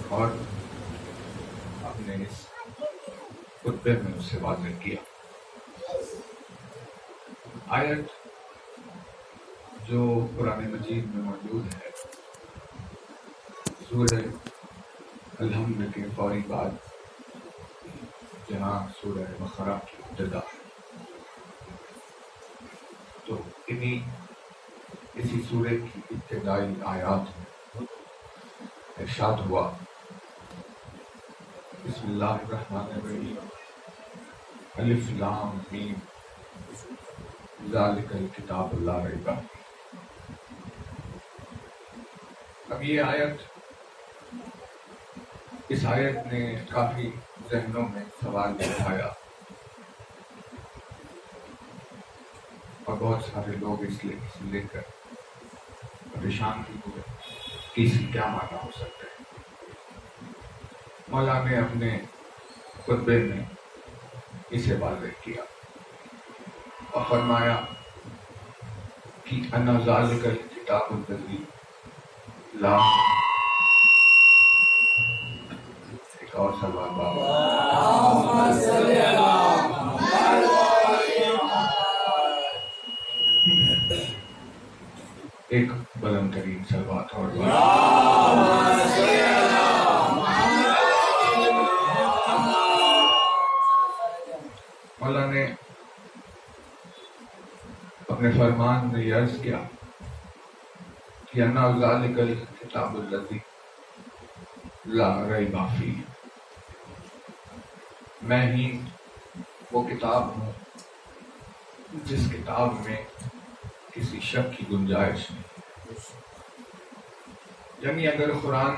اور اپنے اس خطبے میں اس سے واضح کیا۔ آیت جو قرآن مجید میں موجود ہے سورہ الحمد کے فوری بعد، جہاں سورہ بقرہ کی ابتدا ہے، تو اسی سورہ کی ابتدائی آیات میں ارشاد ہوا، بسم اللہ الرحمن الرحیم، الف لام میم ذالک الکتاب لا ریب فیہ۔ اب یہ آیت، اس آیت نے کافی ذہنوں میں سوال اٹھایا اور بہت سارے لوگ اس لے کر پریشان بھی ہوئے کہ اس کی کیا معنی ہو سکتا ہے۔ مولا نے اپنے خطبے میں اسے واضح کیا اور فرمایا کہ انا ذالک الکتاب الذی لا، ایک اور سوال بابا، ایک بلند ترین سلوات اور مولا نے اپنے فرمان میں یہ عرض کیا کہ انا ذالک الکتاب الذی لا ریب فیہ، میں ہی وہ کتاب ہوں جس کتاب میں کسی شک کی گنجائش نہیں۔ یعنی اگر قرآن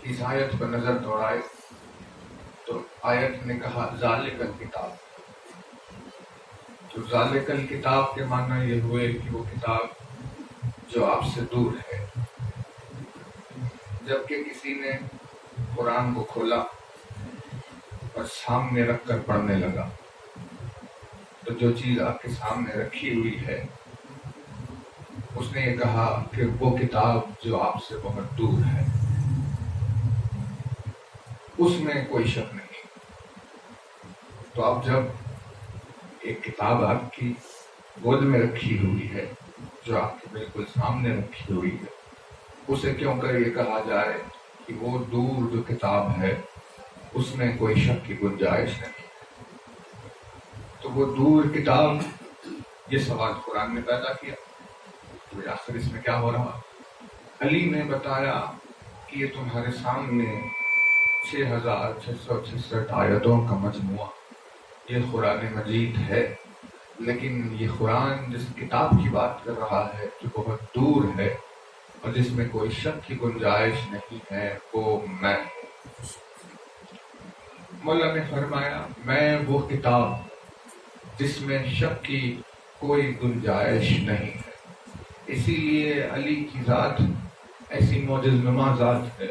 اس آیت پر نظر دوڑائے تو آیت نے کہا ذالک الکتاب، تو ذالک الکتاب کے معنی یہ ہوئے کہ وہ کتاب جو آپ سے دور ہے۔ جبکہ کسی نے قرآن کو کھولا اور سامنے رکھ کر پڑھنے لگا تو جو چیز آپ کے سامنے رکھی ہوئی ہے اس نے یہ کہا کہ وہ کتاب جو آپ سے بہت دور ہے، اس میں کوئی شک نہیں۔ تو اب جب ایک کتاب آپ کی گود میں رکھی ہوئی ہے، جو آپ کے بالکل سامنے رکھی ہوئی ہے، اسے کیوں کر یہ کہا جائے کہ وہ دور جو کتاب ہے اس میں کوئی شک کی گنجائش نہیں؟ تو وہ دور کتاب، یہ سوال قرآن نے پیدا کیا۔ تو آخر اس میں کیا ہو رہا؟ علی نے بتایا کہ یہ تمہارے سامنے 6666 آیتوں کا مجموعہ یہ قرآن مجید ہے، لیکن یہ قرآن جس کتاب کی بات کر رہا ہے جو بہت دور ہے اور جس میں کوئی شک کی گنجائش نہیں ہے، وہ میں ہوں۔ مولا نے فرمایا میں وہ کتاب جس میں شک کی کوئی گنجائش نہیں ہے۔ اسی لیے علی کی ذات ایسی معجزنما ذات ہے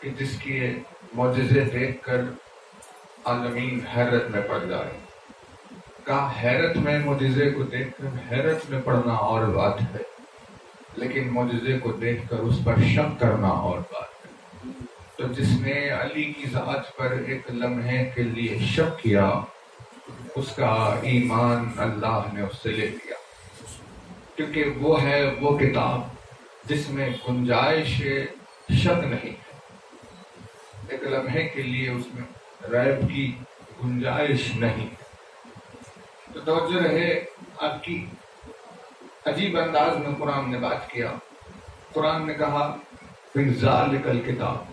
کہ جس کے معجزے دیکھ کر عالمین حیرت میں پڑ جائے۔ کہا حیرت میں معجزے کو دیکھ کر حیرت میں پڑنا اور بات ہے، لیکن معجزے کو دیکھ کر اس پر شک کرنا اور بات ہے۔ تو جس نے علی کی ذات پر ایک لمحے کے لیے شک کیا، اس کا ایمان اللہ نے اس سے لے لیا، کیونکہ وہ ہے وہ کتاب جس میں گنجائش شک نہیں ہے۔ ایک لمحے کے لیے اس میں ریب کی گنجائش نہیں ہے۔ تو توجہ رہے آپ کی، عجیب انداز میں قرآن نے بات کیا۔ قرآن نے کہا فِي ذَلِكَ الْكِتَابِ،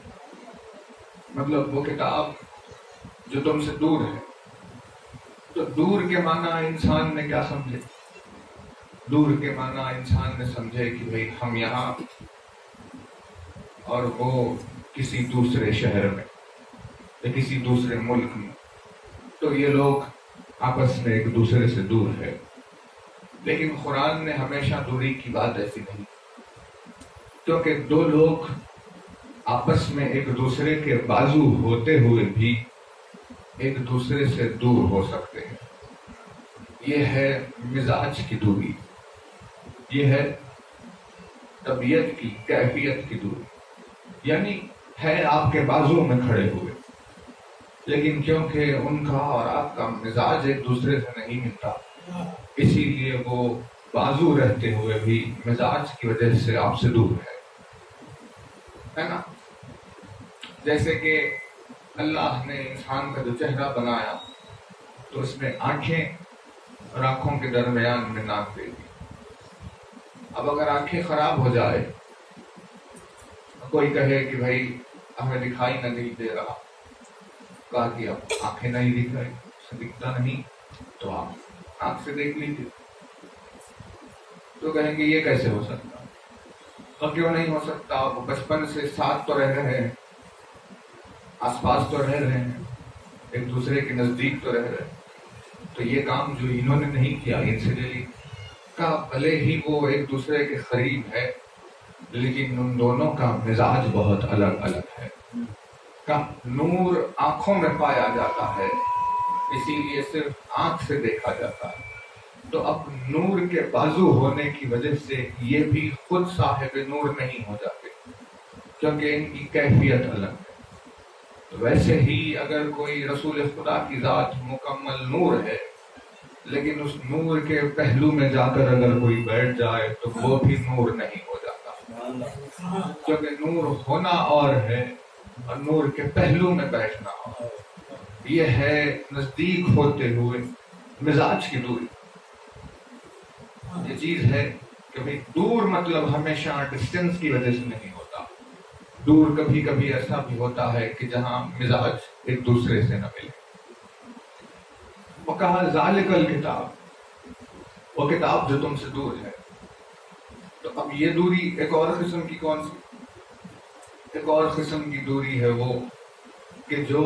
مطلب وہ کتاب جو تم سے دور ہے۔ تو دور کے معنی انسان نے کیا سمجھے؟ دور کے معنی انسان نے سمجھے کہ بھئی ہم یہاں اور وہ کسی دوسرے شہر میں یا کسی دوسرے ملک میں، تو یہ لوگ آپس میں ایک دوسرے سے دور ہے۔ لیکن قرآن نے ہمیشہ دوری کی بات ایسی نہیں، کیونکہ دو لوگ آپس میں ایک دوسرے کے بازو ہوتے ہوئے بھی ایک دوسرے سے دور ہو سکتے ہیں۔ یہ ہے مزاج کی دوری، یہ ہے طبیعت کی، کیفیت کی دوری۔ یعنی ہے آپ کے بازو میں کھڑے ہوئے، لیکن کیونکہ ان کا اور آپ کا مزاج ایک دوسرے سے نہیں ملتا، اسی لیے وہ بازو رہتے ہوئے بھی مزاج کی وجہ سے آپ سے دور ہے نا؟ جیسے کہ اللہ نے انسان کا جو چہرہ بنایا تو اس میں آنکھیں اور آنکھوں کے درمیان میں ناک دے دی۔ اب اگر آنکھیں خراب ہو جائے، کوئی کہے کہ بھائی ہمیں دکھائی نہیں دے رہا، کہا کہ اب آنکھیں نہیں دکھ رہی، دکھتا نہیں تو آپ آنکھ سے دیکھ لیجیے، تو کہیں گے یہ کیسے ہو سکتا؟ اور کیوں نہیں ہو سکتا؟ وہ بچپن سے ساتھ تو رہ رہے ہیں، آس پاس تو رہ رہے ہیں، ایک دوسرے کے نزدیک تو رہ رہے ہیں، تو یہ کام جو انہوں نے نہیں کیا ان سے لے لی۔ کا بھلے ہی وہ ایک دوسرے کے قریب ہے، لیکن ان دونوں کا مزاج بہت الگ الگ ہے۔ کا نور آنکھوں میں پایا جاتا ہے، اسی لیے صرف آنکھ سے دیکھا جاتا ہے۔ تو اب نور کے بازو ہونے کی وجہ سے یہ بھی خود صاحب نور نہیں ہو جاتے، کیونکہ ان کی کیفیت الگ ہے۔ تو ویسے ہی اگر کوئی رسول خدا کی ذات مکمل نور ہے، لیکن اس نور کے پہلو میں جا کر اگر کوئی بیٹھ جائے تو وہ بھی نور نہیں ہو جاتا، کیونکہ نور ہونا اور ہے اور نور کے پہلو میں بیٹھنا اور، یہ ہے نزدیک ہوتے ہوئے مزاج کی دوری۔ یہ چیز ہے کہ بھئی دور مطلب ہمیشہ ڈسٹینس کی وجہ سے نہیں ہوتا، دور کبھی کبھی ایسا بھی ہوتا ہے کہ جہاں مزاج ایک دوسرے سے نہ ملے۔ وہ کہا ذالک الکتاب، وہ کتاب جو تم سے دور ہے۔ تو اب یہ دوری ایک اور قسم کی کون سی؟ ایک اور قسم کی دوری ہے وہ کہ جو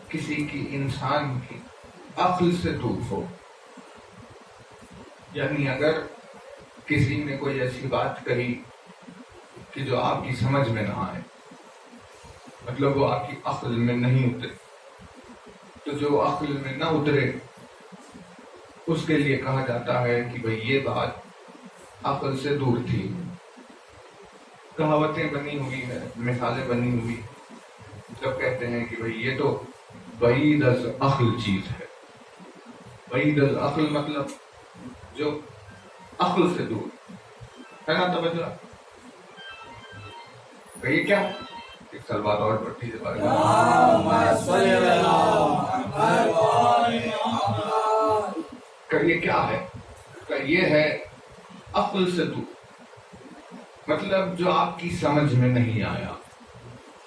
کسی کی انسان کی عقل سے دور ہو، یعنی اگر کسی نے کوئی ایسی بات کہی کہ جو آپ کی سمجھ میں نہ آئے، مطلب وہ آپ کی عقل میں نہیں اترے، تو جو عقل میں نہ اترے اس کے لیے کہا جاتا ہے کہ بھئی یہ بات عقل سے دور تھی۔ کہاوتیں بنی ہوئی ہے، مثالیں بنی ہوئی، جب کہتے ہیں کہ بھئی یہ تو بعید از عقل چیز ہے۔ بعید از عقل مطلب جو عقل سے دور ہے نا؟ توجہ، یہ کیا؟ ایک سلوات اور پڑھتی ہے بارے یہ کیا ہے؟ یہ ہے عقل سے دور، مطلب جو آپ کی سمجھ میں نہیں آیا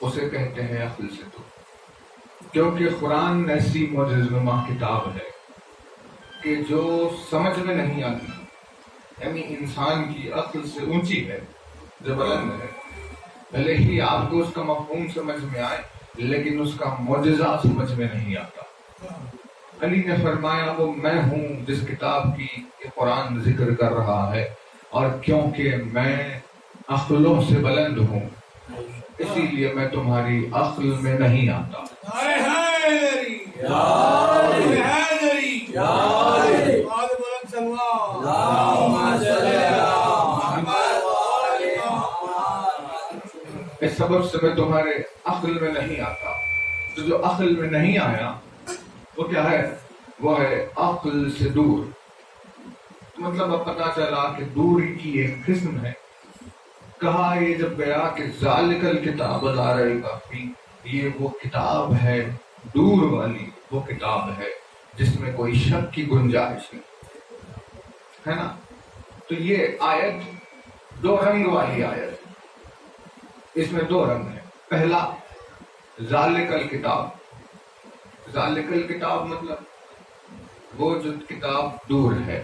اسے کہتے ہیں عقل سے دور۔ کیونکہ قرآن ایسی معجزہ کتاب ہے کہ جو سمجھ میں نہیں آتی، یعنی انسان کی عقل سے اونچی ہے، جو بلند ہے، بھلے ہی آپ کو اس کا مفہوم سمجھ میں آئے لیکن اس کا معجزہ سمجھ میں نہیں آتا۔ علی نے فرمایا وہ میں ہوں جس کتاب کی یہ قرآن ذکر کر رہا ہے، اور کیونکہ میں عقلوں سے بلند ہوں اسی لیے میں تمہاری عقل میں نہیں آتا۔ اس سبب سے میں تمہارے عقل میں نہیں آتا۔ تو جو عقل میں نہیں آیا وہ کیا ہے؟ وہ ہے عقل سے دور۔ مطلب اب پتا چلا کہ دوری کی ایک قسم ہے۔ کہا یہ جب گیا کہ ذالک الکتاب لا ریب فیہ، یہ وہ کتاب ہے دور والی، وہ کتاب ہے جس میں کوئی شک کی گنجائش نہیں ہے نا؟ تو یہ آیت دو رنگ والی آیت ہے، اس میں دو رنگ ہیں۔ پہلا ذالک الکتاب، ذالک الکتاب مطلب وہ جو کتاب دور ہے،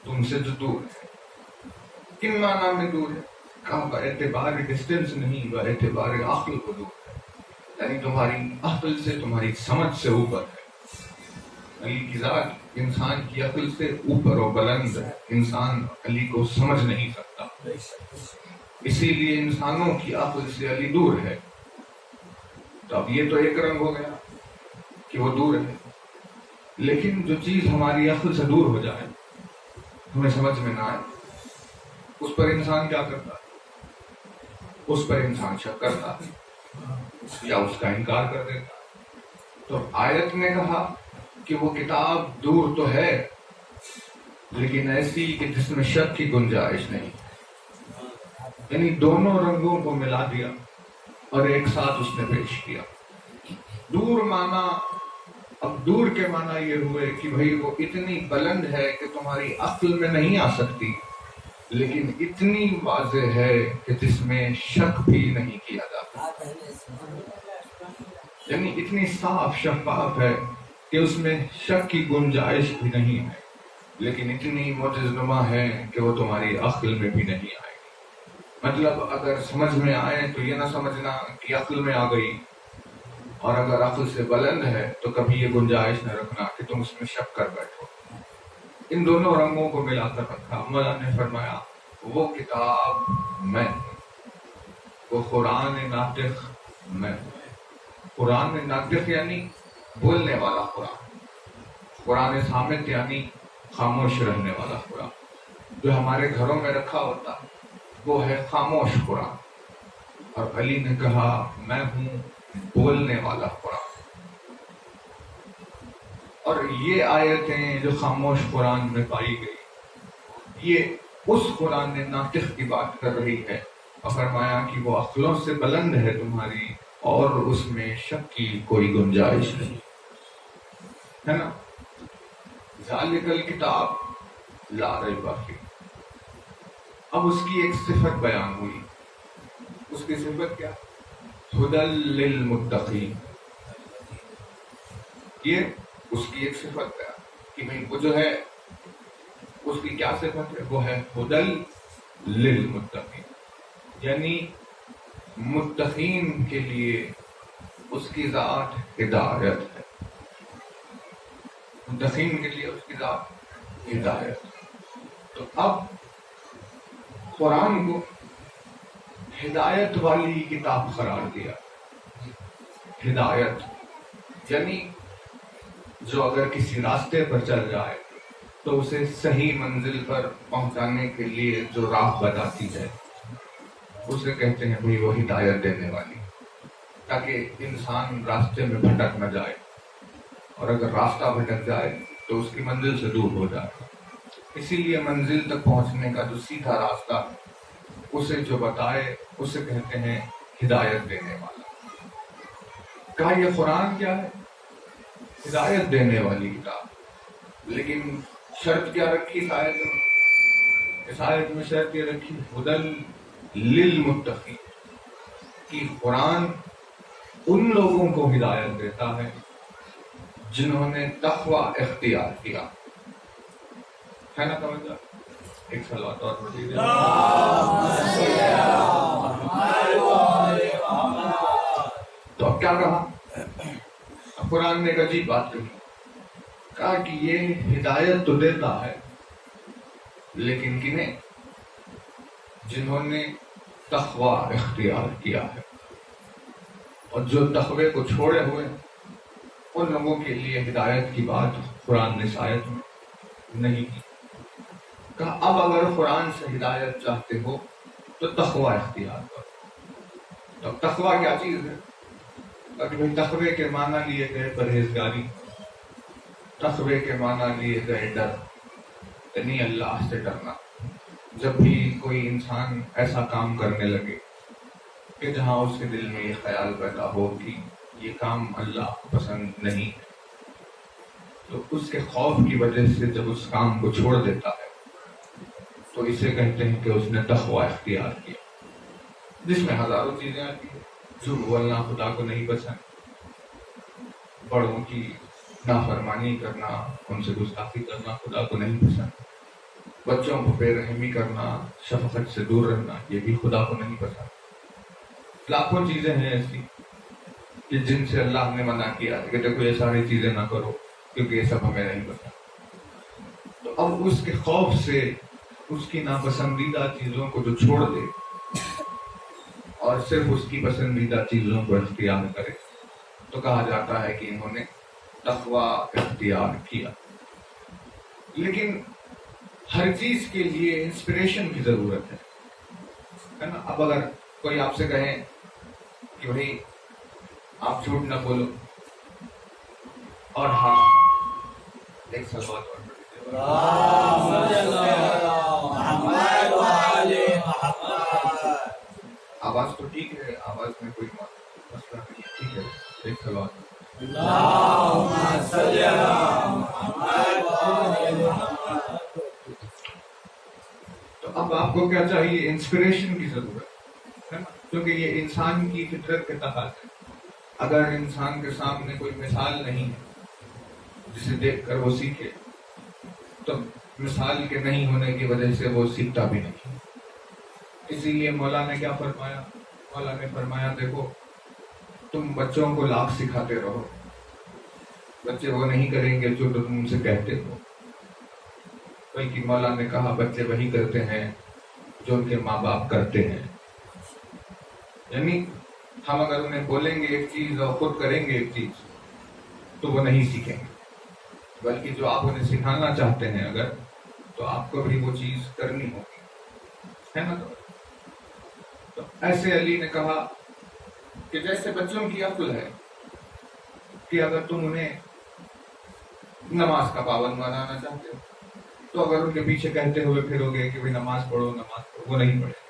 تم سے جو دور ہے۔ کن معنی میں دور ہے؟ کہا با اعتبار ڈسٹینس نہیں، با اعتبار عقل کو دور ہے، یعنی تمہاری عقل سے، تمہاری سمجھ سے اوپر ہے۔ علی کی ذات انسان کی عقل سے اوپر و بلند ہے، انسان علی کو سمجھ نہیں سکتا، اسی لیے انسانوں کی عقل سے علی دور ہے۔ تو اب یہ تو ایک رنگ ہو گیا کہ وہ دور ہے، لیکن جو چیز ہماری عقل سے دور ہو جائے، ہمیں سمجھ میں نہ آئے، اس پر انسان کیا کرتا ہے؟ اس پر انسان شک کرتا ہے یا اس کا انکار کر دیتا. تو آیت نے کہا کہ وہ کتاب دور تو ہے لیکن ایسی کہ جس میں شک کی گنجائش نہیں. یعنی دونوں رنگوں کو ملا دیا اور ایک ساتھ اس نے پیش کیا. دور مانا، اب دور کے معنی یہ ہوئے کہ بھئی وہ اتنی بلند ہے کہ تمہاری عقل میں نہیں آ سکتی، لیکن اتنی واضح ہے کہ جس میں شک بھی نہیں کیا جاتا. یعنی اتنی صاف شفاف ہے کہ اس میں شک کی گنجائش بھی نہیں ہے، لیکن اتنی معجز نما ہے کہ وہ تمہاری عقل میں بھی نہیں آئے گی. مطلب اگر سمجھ میں آئے تو یہ نہ سمجھنا کہ عقل میں آ گئی، اور اگر عقل سے بلند ہے تو کبھی یہ گنجائش نہ رکھنا کہ تم اس میں شک کر بیٹھو. ان دونوں رنگوں کو ملا کر رکھا. مولا نے فرمایا وہ کتاب میں ہوں، وہ قرآن ناطق میں ہوں. قرآن ناطق یعنی بولنے والا قرآن، قرآن صامت یعنی خاموش رہنے والا قرآن. جو ہمارے گھروں میں رکھا ہوتا وہ ہے خاموش قرآن، اور علی نے کہا میں ہوں بولنے والا قرآن. اور یہ آیتیں جو خاموش قرآن میں پائی گئی، یہ اس قرآن ناطق کی بات کر رہی ہے، اور فرمایا کہ وہ عقلوں سے بلند ہے تمہاری اور اس میں شک کی کوئی گنجائش نہیں ہے نا. ذالک الکتاب لا ریب فیہ. اب اس کی ایک صفت بیان ہوئی. اس کی صفت کیا؟ ھدی للمتقین. یہ اس کی ایک صفت ہے کہ بھئی وہ جو ہے اس کی کیا صفت ہے؟ وہ ہے ھدی للمتقین، یعنی متقین کے لیے اس کی ذات ہدایت ہے. متقین کے لیے اس کی ذات ہدایت. تو اب قرآن کو ہدایت والی کتاب قرار دیا. ہدایت یعنی جو اگر کسی راستے پر چل جائے تو اسے صحیح منزل پر پہنچانے کے لیے جو راہ بتاتی ہے اسے کہتے ہیں بھئی وہ ہدایت دینے والی، تاکہ انسان راستے میں بھٹک نہ جائے، اور اگر راستہ بھٹک جائے تو اس کی منزل سے دور ہو جائے. اسی لیے منزل تک پہنچنے کا جو سیدھا راستہ اسے جو بتائے اسے کہتے ہیں ہدایت دینے والا. کہا یہ قرآن کیا ہے؟ ہدایت دینے والی کتاب. لیکن شرط کیا رکھی اس آیت میں؟ اس آیت میں شرط یہ رکھی ھدی للمتقین، کہ قرآن ان لوگوں کو ہدایت دیتا ہے جنہوں نے تقوی اختیار کیا ہے نا. توجہ، ایک صلوات اور پڑھیے. تو اب کیا کہا؟ قرآن نے ایک عجیب بات کہی. کہا کہ یہ ہدایت تو دیتا ہے لیکن کنہیں؟ جنہوں نے تقوی اختیار کیا ہے. اور جو تقوی کو چھوڑے ہوئے ان لوگوں کے لیے ہدایت کی بات قرآن نے آیت میں نہیں کی. کہا اب اگر قرآن سے ہدایت چاہتے ہو تو تقوی اختیار کرو. تو تقوی کیا چیز ہے؟ کہ تقوی کے معنی لیے گئے پرہیزگاری، تقوی کے معنی لیے گئے ڈر، یعنی اللہ سے ڈرنا. جب بھی کوئی انسان ایسا کام کرنے لگے کہ جہاں اس کے دل میں یہ خیال پیدا ہو کہ یہ کام اللہ کو پسند نہیں ہے، تو اس کے خوف کی وجہ سے جب اس کام کو چھوڑ دیتا ہے تو اسے کہتے ہیں کہ اس نے تقوی اختیار کیا. جس میں ہزاروں چیزیں آتی ہیں. جھوٹ بولنا خدا کو نہیں پسند، بڑوں کی نافرمانی کرنا، ان سے گستاخی کرنا خدا کو نہیں پسند، بچوں کو بے رحمی کرنا، شفقت سے دور رہنا، یہ بھی خدا کو نہیں پسند. لاکھوں چیزیں ہیں ایسی کہ جن سے اللہ نے منع کیا کہ دیکھو یہ ساری چیزیں نہ کرو کیونکہ یہ سب ہمیں نہیں پسند. تو اب اس کے خوف سے اس کی ناپسندیدہ چیزوں کو جو چھوڑ دے اور صرف اس کی پسندیدہ چیزوں کو اختیار کرے تو کہا جاتا ہے کہ انہوں نے تقوی اختیار کیا. لیکن ہر چیز کے لیے انسپریشن کی ضرورت ہے نا. اب اگر کوئی آپ سے کہیں کہ بھائی آپ جھوٹ نہ بولو، اور ہاں ایک سوال اور آواز تو ٹھیک ہے، آواز میں کوئی مسئلہ نہیں ہے، ٹھیک ہے، ایک سوال. تو اب آپ کو کیا چاہیے؟ انسپریشن کی ضرورت ہے نا، کیونکہ یہ انسان کی فطرت کے تحت ہے. اگر انسان کے سامنے کوئی مثال نہیں ہے جسے دیکھ کر وہ سیکھے، تو مثال کے نہیں ہونے کی وجہ سے وہ سیکھتا بھی نہیں. اسی لیے مولا نے کیا فرمایا؟ مولا نے فرمایا دیکھو تم بچوں کو لاکھ سکھاتے رہو، بچے وہ نہیں کریں گے جو تم ان سے کہتے ہو، بلکہ مولا نے کہا بچے وہی کرتے ہیں جو ان کے ماں باپ کرتے ہیں. یعنی ہم اگر انہیں بولیں گے ایک چیز اور خود کریں گے ایک چیز تو وہ نہیں سیکھیں گے، بلکہ جو آپ انہیں سکھانا چاہتے ہیں اگر، تو آپ کو بھی وہ چیز کرنی ہوگی، ہے نا. تو ایسے علی نے کہا کہ جیسے بچوں کی عقل ہے کہ اگر تم انہیں نماز کا پابند بنانا چاہتے ہو تو اگر ان کے پیچھے کہتے ہوئے پھرو گے کہ بھائی نماز پڑھو نماز پڑھو، وہ نہیں پڑھے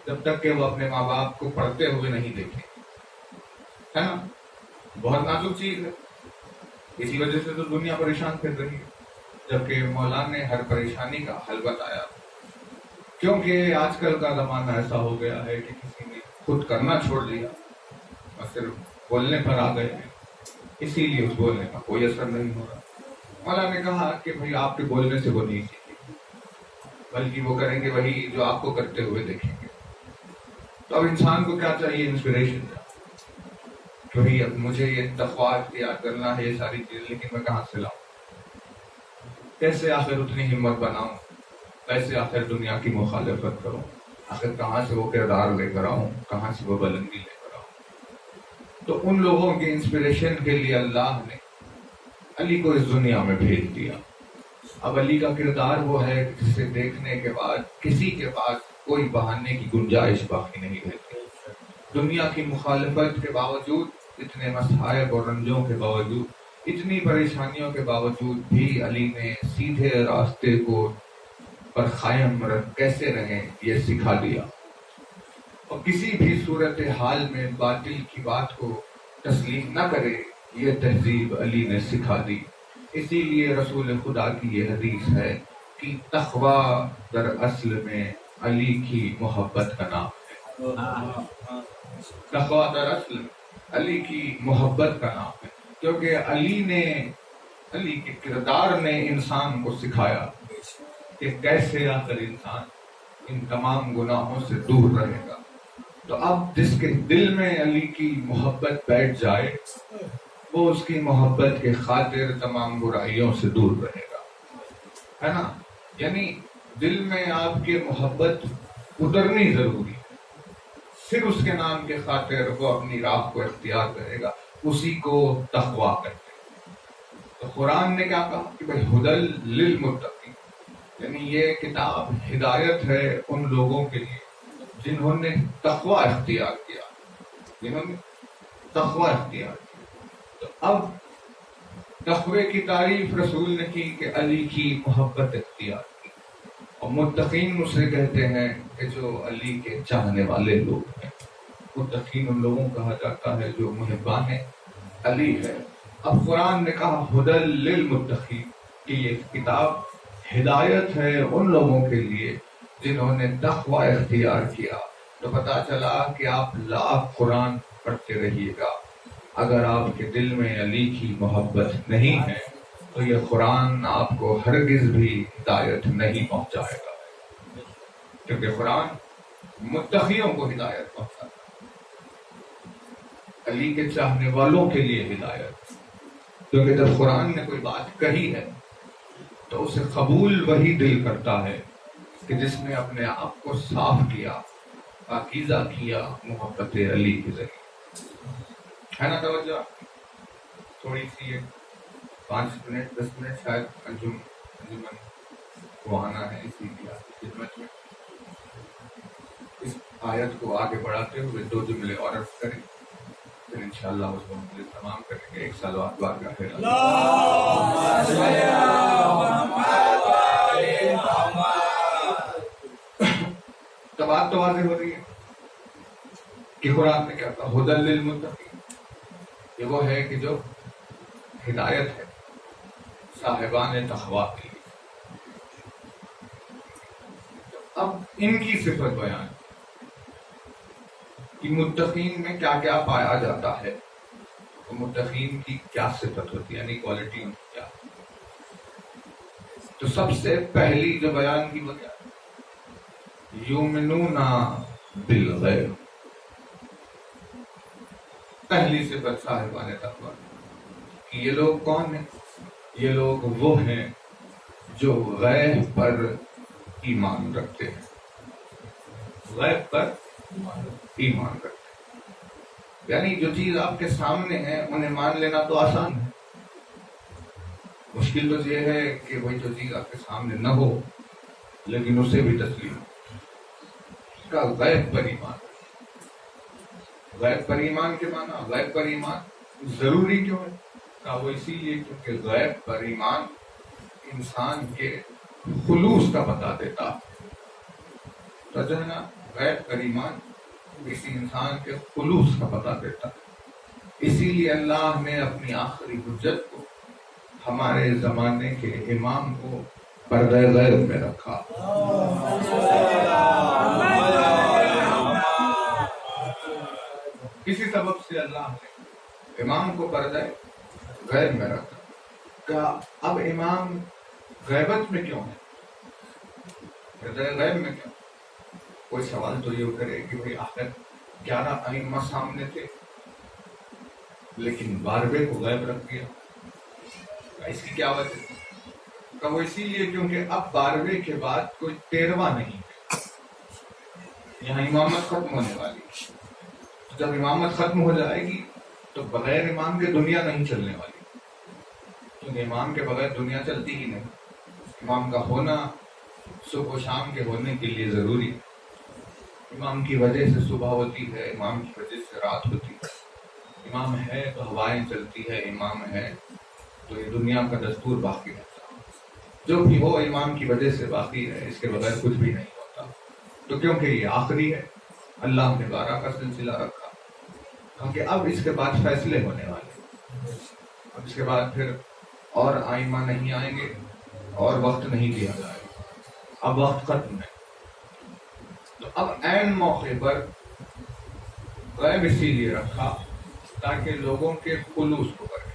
جب تک کہ وہ اپنے ماں باپ کو پڑھتے ہوئے نہیں دیکھیں، ہے نا. بہت نازک چیز ہے، اسی وجہ سے تو دنیا پریشان پھر رہی ہے، جبکہ مولانا نے ہر پریشانی کا حل بتایا. کیونکہ آج کل کا زمانہ ایسا ہو گیا ہے کہ کسی نے خود کرنا چھوڑ دیا اور صرف بولنے پر آ گئے ہیں، اسی لیے اس بولنے کا کوئی اثر نہیں ہو رہا. مولانا نے کہا کہ بھائی آپ کے بولنے سے وہ نہیں سیکھیں گے، بلکہ وہ کریں گے وہی جو آپ کو کرتے ہوئے دیکھیں گے. تو اب انسان کو کیا چاہیے؟ انسپریشن. کہ بھائی اب مجھے یہ تقویٰ اختیار کرنا ہے، یہ ساری چیزیں، لیکن میں کہاں سے لاؤں؟ کیسے آخر اتنی ہمت بناؤں؟ کیسے آخر دنیا کی مخالفت کروں؟ آخر کہاں سے وہ کردار لے کر آؤں؟ کہاں سے وہ بلندی لے کر آؤں؟ تو ان لوگوں کی انسپریشن کے لیے اللہ نے علی کو اس دنیا میں بھیج دیا. اب علی کا کردار وہ ہے جسے دیکھنے کے بعد کسی کے پاس کوئی بہانے کی گنجائش باقی نہیں رہتی. دنیا کی مخالفت کے باوجود، اتنے مصائب اور رنجوں کے باوجود، اتنی پریشانیوں کے باوجود بھی علی نے سیدھے راستے کو پر قائم کیسے رہیں یہ سکھا دیا، اور کسی بھی صورتحال میں باطل کی بات کو تسلیم نہ کرے یہ تہذیب علی نے سکھا دی. اسی لیے رسول خدا کی یہ حدیث ہے کہ تقویٰ در اصل میں علی کی محبت کا نام ہے. تقویٰ در اصل علی کی محبت کا نام ہے، کیونکہ علی کے کردار نے انسان کو سکھایا کہ کیسے آخر انسان ان تمام گناہوں سے دور رہے گا. تو اب جس کے دل میں علی کی محبت بیٹھ جائے وہ اس کی محبت کے خاطر تمام برائیوں سے دور رہے گا، ہے نا. یعنی دل میں آپ کے محبت اترنی ضروری ہے، پھر اس کے نام کے خاطر وہ اپنی راہ کو اختیار کرے گا، اسی کو تقویٰ کہتے ہیں. تو قرآن نے کیا کہا کہ بھائی ہدل للمتقین، یعنی یہ کتاب ہدایت ہے ان لوگوں کے لیے جنہوں نے تقویٰ اختیار کیا، جنہوں نے تقویٰ اختیار کیا. تو اب تقوی کی تعریف رسول نے کی کہ علی کی محبت اختیار کی، اور متقین اسے کہتے ہیں کہ جو علی کے چاہنے والے لوگ ہیں. متقین ان لوگوں کو کہا جاتا ہے جو محبان علی ہے. اب قرآن نے کہا ہدل للمتقین کہ یہ کتاب ہدایت ہے ان لوگوں کے لیے جنہوں نے تقوی اختیار کیا. تو پتا چلا کہ آپ لاکھ قرآن پڑھتے رہیے گا، اگر آپ کے دل میں علی کی محبت نہیں ہے تو یہ قرآن آپ کو ہرگز بھی ہدایت نہیں پہنچائے گا، کیونکہ قرآن متقیوں کو ہدایت پہنچاتا ہے، علی کے چاہنے والوں کے لیے ہدایت. کیونکہ جب قرآن نے کوئی بات کہی ہے تو اسے قبول وہی دل کرتا ہے کہ جس نے اپنے آپ کو صاف کیا، پاکیزہ کیا محبت علی کے ذریعے، ہے نا. توجہ تھوڑی سی 5 منٹ 10 منٹ شاید انجمن کو آنا ہے، اسی لیے آپ کی خدمت میں آیت کو آگے بڑھاتے ہوئے 2 جملے اور عرض کریں، پھر انشاءاللہ اس کو ہم تمام کریں گے. 1 سال بعد بارگاہ خیر تو بات تو واضح ہو رہی ہے کہ قرآن نے کیا کہا، ھدی للمتقین. یہ وہ ہے کہ جو ہدایت ہے صاحبان تقویٰ کی. اب ان کی صفت بیان کہ متقین میں کیا کیا پایا جاتا ہے، متقین کی کیا صفت ہوتی ہے، یعنی کوالٹی ان کی کیا. تو سب سے پہلی جو بیان کی وہ کیا، یؤمنون بالغیب. پہلی صفت صاحبان تقویٰ کہ یہ لوگ کون ہیں؟ یہ لوگ وہ ہیں جو غیب پر ایمان رکھتے ہیں. غیب پر ایمان رکھتے ہیں یعنی جو چیز آپ کے سامنے ہے انہیں مان لینا تو آسان ہے. مشکل تو یہ ہے کہ وہی جو چیز آپ کے سامنے نہ ہو لیکن اسے بھی تسلیم ہو. کا غیب پر ایمان. غیب پر ایمان کے معنی، غیب پر ایمان ضروری کیوں ہے؟ کہ وہ اسی لیے کیونکہ غیب پر ایمان انسان کے خلوص کا بتا دیتا. تو جو ہے نا، غیب پر ایمان کسی انسان کے خلوص کا بتا دیتا. اسی لیے اللہ نے اپنی آخری حجت کو ہمارے زمانے کے امام کو پردہ غیب میں رکھا. کسی سبب سے اللہ نے امام کو پردہ غیب میں رکھا. کہا اب امام غیبت میں کیوں ہے، پردہ غیب میں کیوں؟ کوئی سوال تو یہ کرے کہ بھئی آخر 11 ائمہ سامنے تھے لیکن 12ویں کو غیب رکھ دیا، اس کی کیا وجہ ہے؟ کہ وہ اسی لیے کیونکہ اب 12ویں کے بعد کوئی 13واں نہیں ہے. یہاں امامت ختم ہونے والی. جب امامت ختم ہو جائے گی تو بغیر امام کے دنیا نہیں چلنے والی، کیونکہ امام کے بغیر دنیا چلتی ہی نہیں. امام کا ہونا صبح و شام کے ہونے کے لیے ضروری ہے. امام کی وجہ سے صبح ہوتی ہے، امام کی وجہ سے رات ہوتی ہے. امام ہے تو ہوائیں چلتی ہے، امام ہے تو یہ دنیا کا دستور باقی رہتا. جو بھی ہو امام کی وجہ سے باقی ہے، اس کے بغیر کچھ بھی نہیں ہوتا. تو کیونکہ یہ آخری ہے اللہ نے 12 کا سلسلہ رکھا کیونکہ اب اس کے بعد فیصلے ہونے والے. اب اس کے بعد پھر اور آئمہ نہیں آئیں گے اور وقت نہیں دیا جائے گا. اب وقت ختم ہے. تو اب عین موقع پر غیب اسی لیے رکھا تاکہ لوگوں کے خلوص کو کرے.